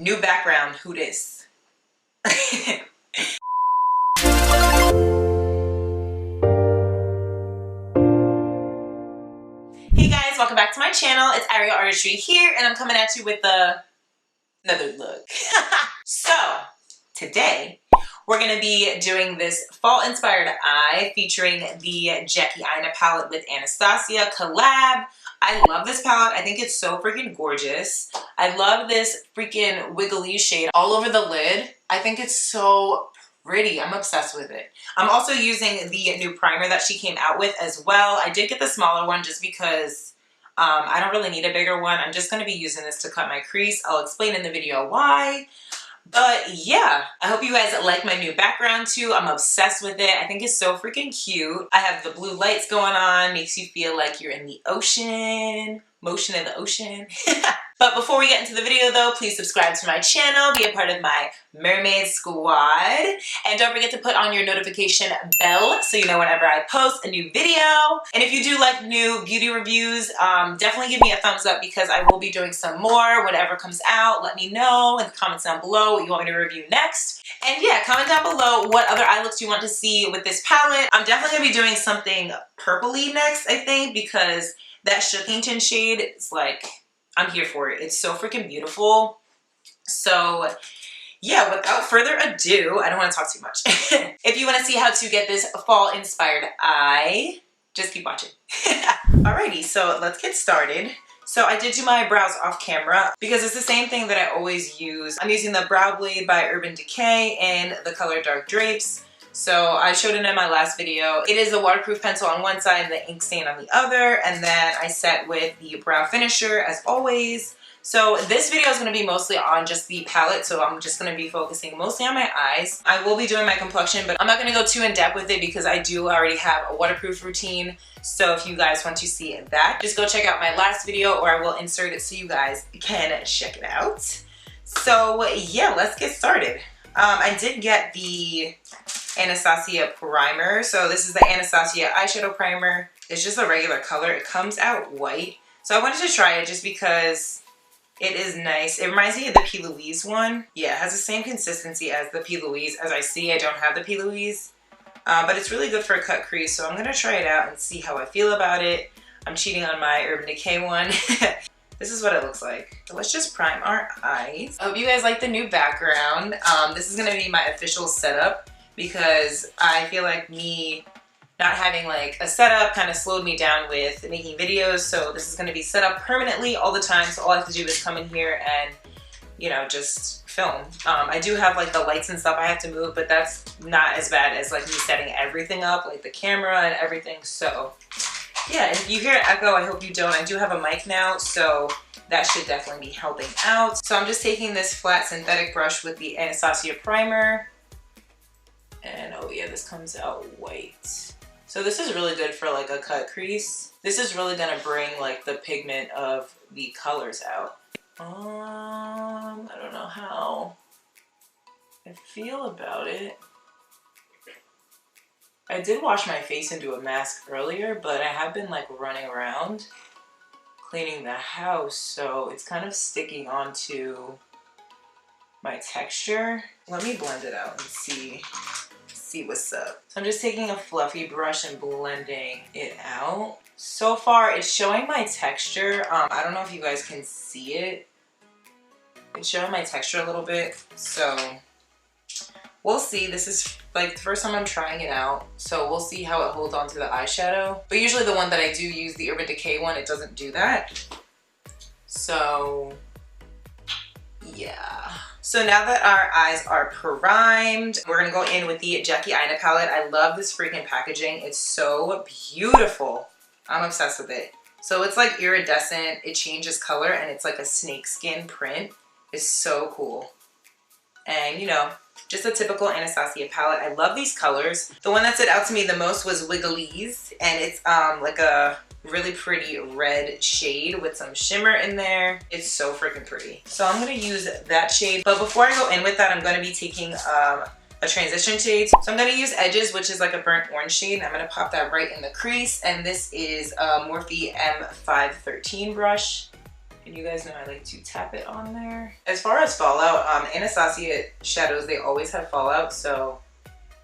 New background, who dis? Hey guys, welcome back to my channel. It's Aryelle Artistry here, and I'm coming at you with another look. So, today, we're going to be doing this fall-inspired eye featuring the Aina palette with ANASTASIA collab. I love this palette. I think it's so freaking gorgeous. I love this freaking wiggly shade all over the lid. I think it's so pretty. I'm obsessed with it. I'm also using the new primer that she came out with as well. I did get the smaller one just because I don't really need a bigger one. I'm just going to be using this to cut my crease. I'll explain in the video why. But yeah, I hope you guys like my new background too. I'm obsessed with it. I think it's so freaking cute. I have the blue lights going on, makes you feel like you're in the ocean, motion in the ocean. But before we get into the video though, please subscribe to my channel, be a part of my mermaid squad, and don't forget to put on your notification bell so you know whenever I post a new video. And if you do like new beauty reviews, definitely give me a thumbs up because I will be doing some more. Whatever comes out, let me know in the comments down below what you want me to review next. And yeah, comment down below what other eye looks you want to see with this palette. I'm definitely going to be doing something purpley next, I think, because that Shookington shade is like, I'm here for it. It's so freaking beautiful. So yeah, without further ado, I don't want to talk too much. If you want to see how to get this fall inspired eye, just keep watching. Alrighty, so let's get started. So I did do my brows off camera because it's the same thing that I always use. I'm using the Brow Blade by Urban Decay in the color Dark Drapes. So I showed it in my last video. It is the waterproof pencil on one side and the ink stain on the other. And then I set with the brow finisher as always. So this video is going to be mostly on just the palette. So I'm just going to be focusing mostly on my eyes. I will be doing my complexion, but I'm not going to go too in depth with it because I do already have a waterproof routine. So if you guys want to see that, just go check out my last video or I will insert it so you guys can check it out. So yeah, let's get started. I did get the ANASTASIA primer. So this is the ANASTASIA eyeshadow primer. It's just a regular color. It comes out white. So I wanted to try it just because it is nice. It reminds me of the P. Louise one. Yeah, it has the same consistency as the P. Louise. As I see, I don't have the P. Louise. But it's really good for a cut crease. So I'm going to try it out and see how I feel about it. I'm cheating on my Urban Decay one. This is what it looks like. So let's just prime our eyes. I hope you guys like the new background. This is going to be my official setup because I feel like me not having like a setup kind of slowed me down with making videos. So this is going to be set up permanently all the time. So all I have to do is come in here and, you know, just film. I do have like the lights and stuff I have to move, but that's not as bad as like me setting everything up, like the camera and everything. So yeah, if you hear an echo, I hope you don't. I do have a mic now, so that should definitely be helping out. So I'm just taking this flat synthetic brush with the ANASTASIA primer. And oh yeah, this comes out white. So this is really good for like a cut crease. This is really gonna bring like the pigment of the colors out. I don't know how I feel about it. I did wash my face and do a mask earlier, but I have been like running around cleaning the house, so it's kind of sticking onto my texture. Let me blend it out and see what's up. So I'm just taking a fluffy brush and blending it out. So far, it's showing my texture. I don't know if you guys can see it. It's showing my texture a little bit, so we'll see. This is like the first time I'm trying it out, so we'll see how it holds on to the eyeshadow. But usually the one that I do use, the Urban Decay one, it doesn't do that. So yeah. So now that our eyes are primed, we're gonna go in with the Aina palette. I love this freaking packaging. It's so beautiful. I'm obsessed with it. So it's like iridescent, it changes color, and it's like a snakeskin print. It's so cool. And you know, just a typical ANASTASIA palette. I love these colors. The one that stood out to me the most was Wiggly's, and it's like a really pretty red shade with some shimmer in there. It's so freaking pretty. So I'm gonna use that shade. But before I go in with that, I'm gonna be taking a transition shade. So I'm gonna use Edges, which is like a burnt orange shade. I'm gonna pop that right in the crease. And this is a Morphe M513 brush. And you guys know I like to tap it on there. As far as fallout, ANASTASIA shadows, they always have fallout, so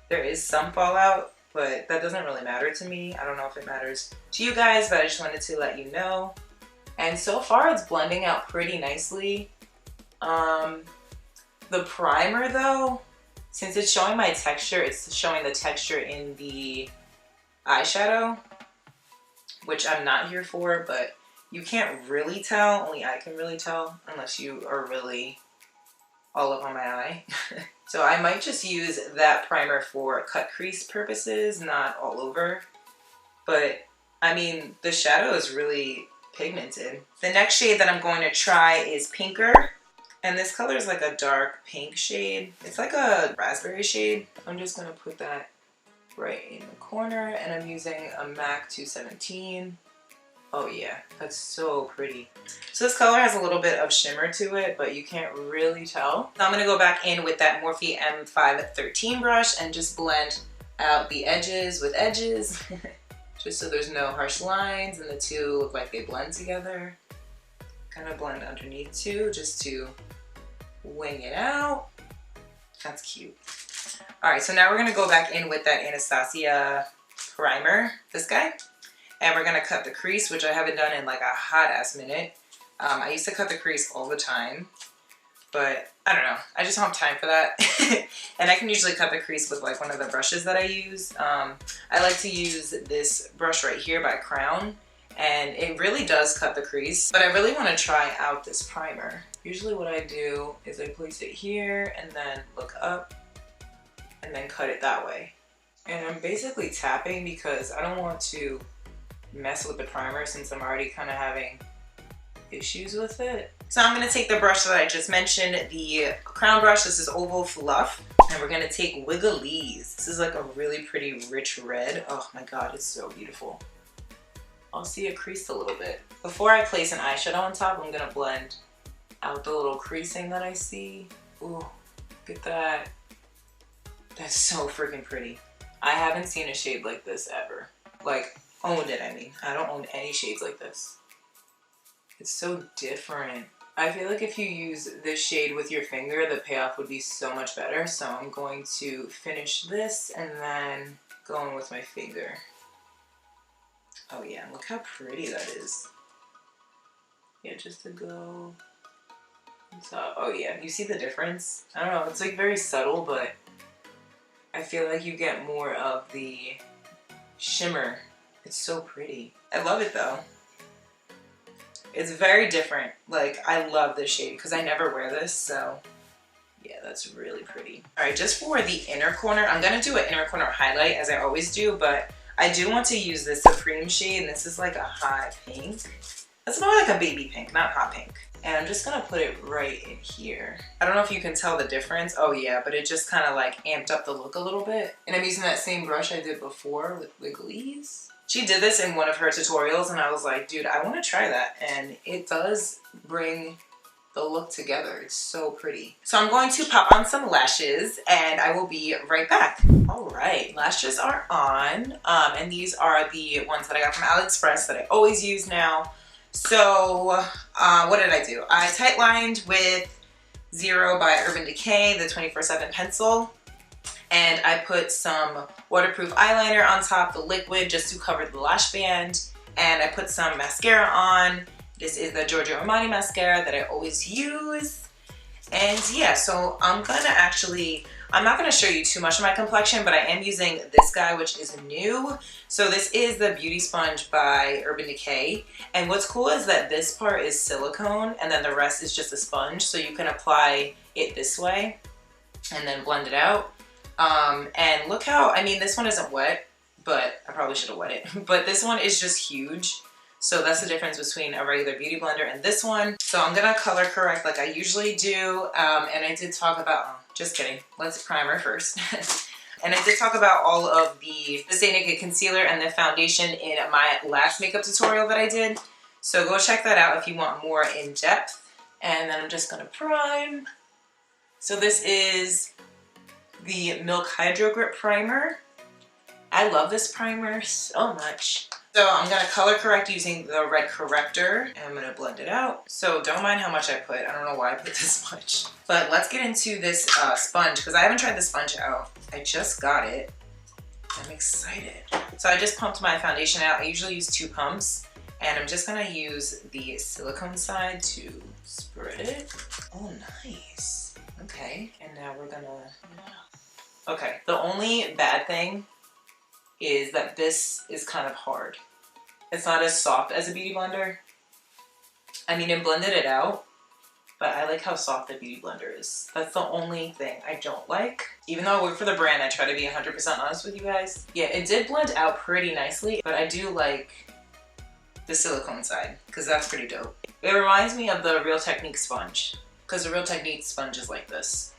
there is some fallout, but that doesn't really matter to me. I don't know if it matters to you guys, but I just wanted to let you know. And so far it's blending out pretty nicely. The primer though, since it's showing my texture, it's showing the texture in the eyeshadow, which I'm not here for, but you can't really tell, only I can really tell, unless you are really all up on my eye. So I might just use that primer for cut crease purposes, not all over. But I mean, the shadow is really pigmented. The next shade that I'm going to try is Pinker. And this color is like a dark pink shade. It's like a raspberry shade. I'm just gonna put that right in the corner, and I'm using a MAC 217. Oh yeah, that's so pretty. So this color has a little bit of shimmer to it, but you can't really tell. Now I'm gonna go back in with that Morphe M513 brush and just blend out the edges with edges, just so there's no harsh lines and the two look like they blend together. Kind of blend underneath too, just to wing it out. That's cute. All right, so now we're gonna go back in with that ANASTASIA primer, this guy. And we're gonna cut the crease, which I haven't done in like a hot ass minute. I used to cut the crease all the time, but I don't know. I just don't have time for that. And I can usually cut the crease with like one of the brushes that I use. I like to use this brush right here by Crown, and it really does cut the crease. But I really wanna try out this primer. Usually what I do is I place it here and then look up and then cut it that way. And I'm basically tapping because I don't want to mess with the primer since I'm already kind of having issues with it. So I'm going to take the brush that I just mentioned, the Crown brush. This is Oval Fluff, and we're going to take Wiggly's. This is like a really pretty rich red. Oh my god, it's so beautiful. I'll see it creased a little bit. Before I place an eyeshadow on top, I'm going to blend out the little creasing that I see. Ooh, look at that. That's so freaking pretty. I haven't seen a shade like this ever. Like, owned it, I mean. I don't own any shades like this. It's so different. I feel like if you use this shade with your finger, the payoff would be so much better. So I'm going to finish this and then go in with my finger. Oh yeah, look how pretty that is. Yeah, just to go. So, oh yeah, you see the difference? I don't know, it's like very subtle, but I feel like you get more of the shimmer. It's so pretty. I love it though. It's very different. Like, I love this shade because I never wear this, so yeah, that's really pretty. All right, just for the inner corner, I'm gonna do an inner corner highlight as I always do, but I do want to use this Supreme shade, and this is like a hot pink. That's more like a baby pink, not hot pink. And I'm just gonna put it right in here. I don't know if you can tell the difference. Oh yeah, but it just kind of like amped up the look a little bit. And I'm using that same brush I did before with Wiggly's. She did this in one of her tutorials, and I was like, dude, I want to try that. And it does bring the look together. It's so pretty. So I'm going to pop on some lashes, and I will be right back. All right, lashes are on. And these are the ones that I got from AliExpress that I always use now. So what did I do? I tight lined with Zero by Urban Decay, the 24/7 pencil. And I put some waterproof eyeliner on top, the liquid, just to cover the lash band. And I put some mascara on. This is the Giorgio Armani mascara that I always use. And yeah, so I'm not gonna show you too much of my complexion, but I am using this guy, which is new. So this is the Beauty Sponge by Urban Decay. And what's cool is that this part is silicone and then the rest is just a sponge. So you can apply it this way and then blend it out. And look how, I mean, this one isn't wet, but I probably should have wet it. But this one is just huge. So that's the difference between a regular beauty blender and this one. So I'm gonna color correct like I usually do. And I did talk about, oh, just kidding. Let's primer first. And I did talk about all of the Stay Naked concealer and the foundation in my last makeup tutorial that I did. So go check that out if you want more in depth. And then I'm just gonna prime. So this is the Milk Hydro Grip Primer. I love this primer so much. So I'm gonna color correct using the red corrector, and I'm gonna blend it out. So don't mind how much I put. I don't know why I put this much. But let's get into this sponge, because I haven't tried the sponge out. I just got it. I'm excited. So I just pumped my foundation out. I usually use 2 pumps, and I'm just gonna use the silicone side to spread it. Oh, nice. Okay, and now we're gonna, okay. The only bad thing is that this is kind of hard. It's not as soft as a beauty blender. I mean, it blended it out, but I like how soft the beauty blender is. That's the only thing I don't like. Even though I work for the brand, I try to be 100% honest with you guys. Yeah, it did blend out pretty nicely, but I do like the silicone side, because that's pretty dope. It reminds me of the Real Technique sponge, because the Real Technique sponge is like this.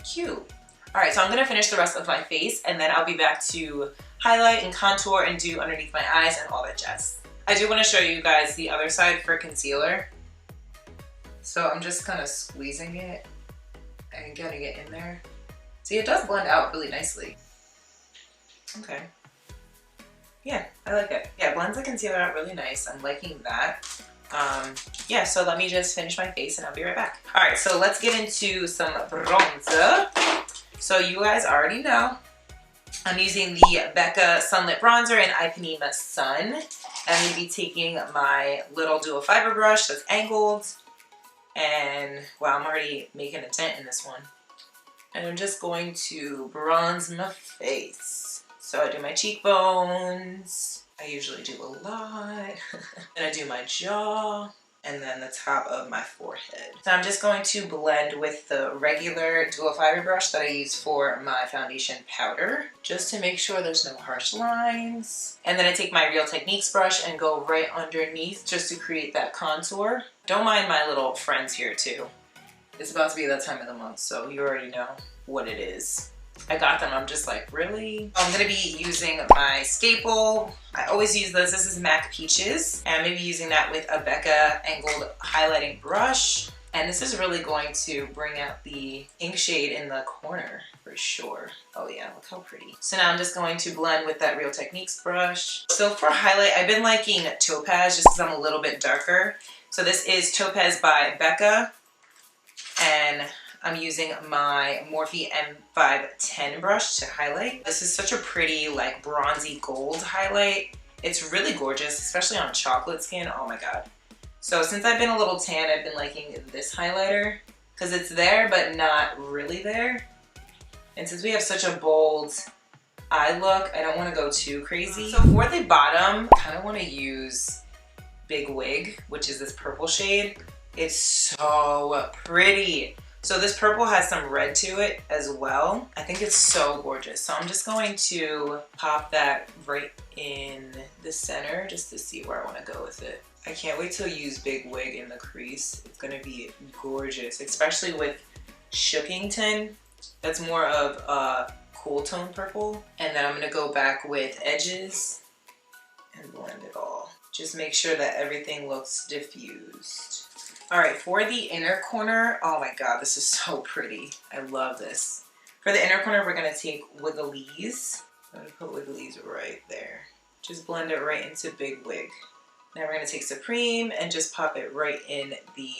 Cute. All right, so I'm gonna finish the rest of my face, and then I'll be back to highlight and contour and do underneath my eyes and all that jazz. I do want to show you guys the other side for concealer. So I'm just kind of squeezing it and getting it in there. See, it does blend out really nicely. Okay. Yeah, I like it. Yeah, it blends the concealer out really nice. I'm liking that. Yeah, so let me just finish my face and I'll be right back. All right, so let's get into some bronzer. So you guys already know I'm using the BECCA Sunlit Bronzer in IPANEMA Sun. I'm going to be taking my little dual fiber brush that's angled. And, wow, I'm already making a dent in this one. And I'm just going to bronze my face. So I do my cheekbones. I usually do a lot. Then I do my jaw. And then the top of my forehead. So I'm just going to blend with the regular dual fiber brush that I use for my foundation powder, just to make sure there's no harsh lines. And then I take my Real Techniques brush and go right underneath just to create that contour. Don't mind my little friends here too. It's about to be that time of the month, so you already know what it is. I got them, I'm just like, really? I'm gonna be using my staple. I always use this. This is MAC Peaches. And I'm gonna be using that with a BECCA angled highlighting brush. And this is really going to bring out the ink shade in the corner for sure. Oh yeah, look how pretty. So now I'm just going to blend with that Real Techniques brush. So for highlight, I've been liking Topaz just because I'm a little bit darker. So this is Topaz by BECCA. And I'm using my Morphe M510 brush to highlight. This is such a pretty, like, bronzy gold highlight. It's really gorgeous, especially on chocolate skin. Oh my god. So since I've been a little tan, I've been liking this highlighter because it's there but not really there. And since we have such a bold eye look, I don't want to go too crazy. So for the bottom, I kind of want to use Big Wig, which is this purple shade. It's so pretty. So this purple has some red to it as well. I think it's so gorgeous. So I'm just going to pop that right in the center just to see where I want to go with it. I can't wait to use Big Wig in the crease. It's gonna be gorgeous, especially with Shookington. That's more of a cool tone purple. And then I'm gonna go back with edges and blend it all. Just make sure that everything looks diffused. All right, for the inner corner, oh my god, this is so pretty. I love this. For the inner corner, we're gonna take Wigglies. I'm gonna put Wigglies right there. Just blend it right into Big Wig. Now we're gonna take Supreme and just pop it right in the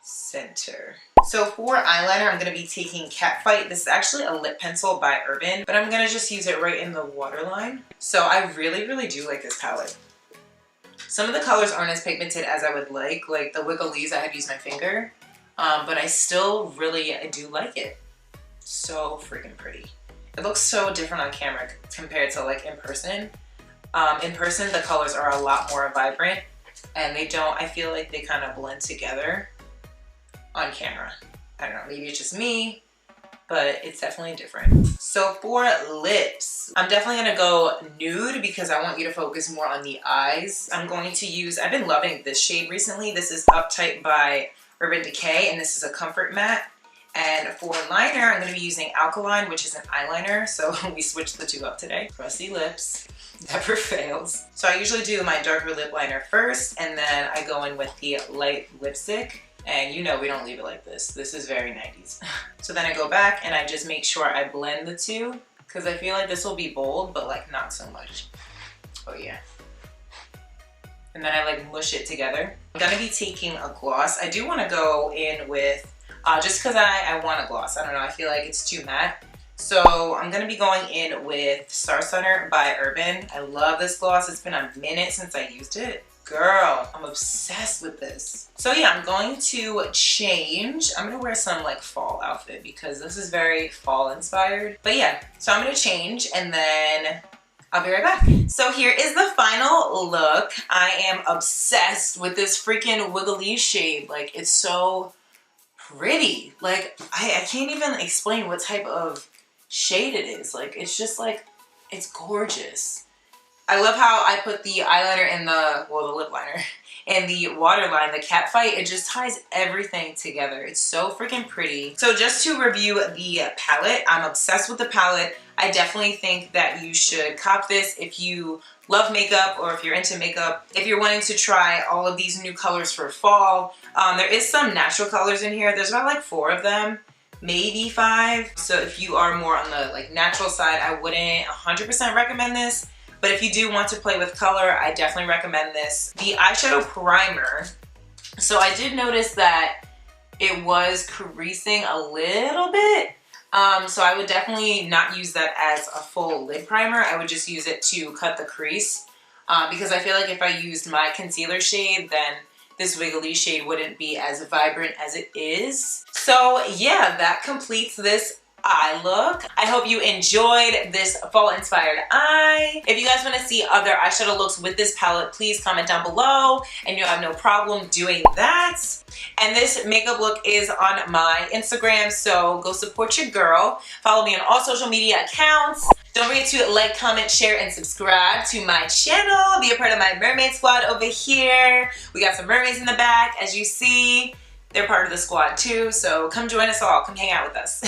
center. So for eyeliner, I'm gonna be taking Catfight. This is actually a lip pencil by Urban, but I'm gonna just use it right in the waterline. So I really, really do like this palette. Some of the colors aren't as pigmented as I would like the Wigglies, I had used my finger, but I still really, I do like it. So freaking pretty. It looks so different on camera compared to like in person. In person, the colors are a lot more vibrant and they don't, I feel like they kind of blend together on camera. I don't know, maybe it's just me, but it's definitely different. So for lips, I'm definitely gonna go nude because I want you to focus more on the eyes. I'm going to use, I've been loving this shade recently. This is Uptight by Urban Decay, and this is a comfort matte. And for liner, I'm gonna be using Alkaline, which is an eyeliner. So we switched the two up today. Crusty lips, never fails. So I usually do my darker lip liner first, and then I go in with the light lipstick. And you know we don't leave it like this. This is very 90s. So then I go back and I just make sure I blend the two because I feel like this will be bold, but like not so much. Oh yeah. and then I like mush it together. I'm gonna be taking a gloss. I do want to go in with, just because I want a gloss. I don't know, I feel like it's too matte. So I'm gonna be going in with Star Center by Urban. I love this gloss. It's been a minute since I used it. Girl, I'm obsessed with this. So yeah, I'm going to change. I'm gonna wear some like fall outfit because this is very fall inspired. But yeah, so I'm gonna change and then I'll be right back. So here is the final look. I am obsessed with this freaking wiggly shade. Like, it's so pretty. Like, I can't even explain what type of shade it is. Like, it's just like, it's gorgeous. I love how I put the eyeliner in the, well, the lip liner and the waterline, the Catfight. It just ties everything together. It's so freaking pretty. So just to review the palette, I'm obsessed with the palette. I definitely think that you should cop this if you love makeup or if you're into makeup. If you're wanting to try all of these new colors for fall, there is some natural colors in here. There's about like 4 of them, maybe 5. So if you are more on the like natural side, I wouldn't 100% recommend this. But if you do want to play with color, I definitely recommend this. The eyeshadow primer. So I did notice that it was creasing a little bit. So I would definitely not use that as a full lid primer. I would just use it to cut the crease. Because I feel like if I used my concealer shade, then this wiggly shade wouldn't be as vibrant as it is. So yeah, that completes this eye look. I hope you enjoyed this fall inspired eye. If you guys want to see other eyeshadow looks with this palette, please comment down below and you'll have no problem doing that. And this makeup look is on my Instagram, so go support your girl. Follow me on all social media accounts. Don't forget to like, comment, share, and subscribe to my channel. Be a part of my mermaid squad over here. We got some mermaids in the back, as you see. They're part of the squad too, so come join us all. Come hang out with us.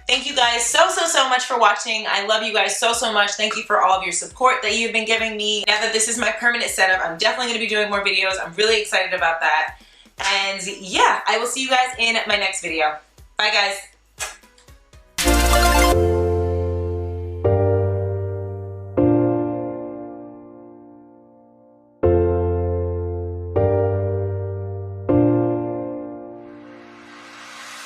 Thank you guys so much for watching. I love you guys so much. Thank you for all of your support that you've been giving me. Now that this is my permanent setup, I'm definitely going to be doing more videos. I'm really excited about that. And yeah, I will see you guys in my next video. Bye guys.